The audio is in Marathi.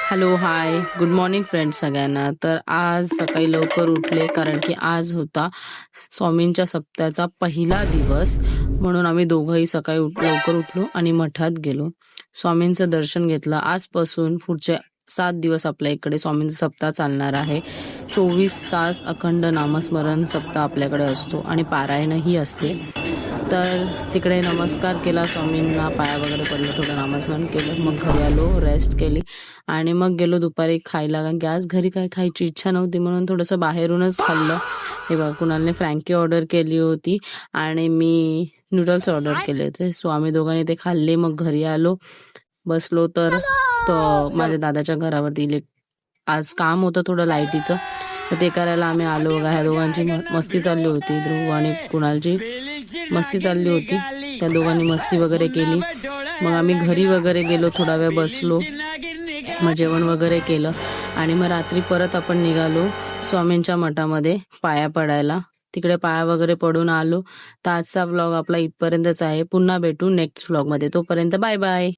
Hello hi good morning friends सगळ्यांना. तर आज सकाळी लवकर उठले कारण की आज होता स्वामींच्या सप्त्याचा पहिला दिवस, म्हणून आम्ही दोघंही सकाळी लवकर उठलो आणि मठात गेलो. स्वामींचं दर्शन घेतलं. आजपासून पुढचे 7 दिवस आपल्या इकडे स्वामींचा सप्ताह चालणार आहे. 24 तास अखंड नामस्मरण सप्ताह आपल्याकडे असतो आणि पारायणही असते. तर तिकडे नमस्कार केला स्वामींना, पाया वगैरे पडलं, थोडं नामस्मरण केलं, मग घरी आलो, रेस्ट केली आणि मग गेलो दुपारी खायला. कारण की आज घरी काय खायची इच्छा नव्हती म्हणून थोडंसं बाहेरूनच खाल्लं. हे बघा, कुणालने फ्रँकी ऑर्डर केली होती आणि मी नूडल्स ऑर्डर केले होते. सो आम्ही दोघांनी ते खाल्ले. मग घरी आलो, बसलो. तर माझ्या दादाच्या घरावरती आज काम होतं थोडं लाईटीचं, तर ते करायला आम्ही आलो. बघा, ह्या दोघांची मस्ती चालली होती, ध्रुव आणि कुणालची मस्ती चालली होती. त्या दोघांनी मस्ती वगैरे केली. मग आम्ही घरी वगैरे गेलो, थोडा वेळ बसलो, मग जेवण वगैरे केलं आणि मग रात्री परत आपण निघालो स्वामींच्या मठामध्ये पाया पडायला. तिकडे पाया वगैरे पडून आलो. तर आजचा व्लॉग आपला इथपर्यंतच आहे. पुन्हा भेटू नेक्स्ट व्लॉगमध्ये. तोपर्यंत बाय बाय.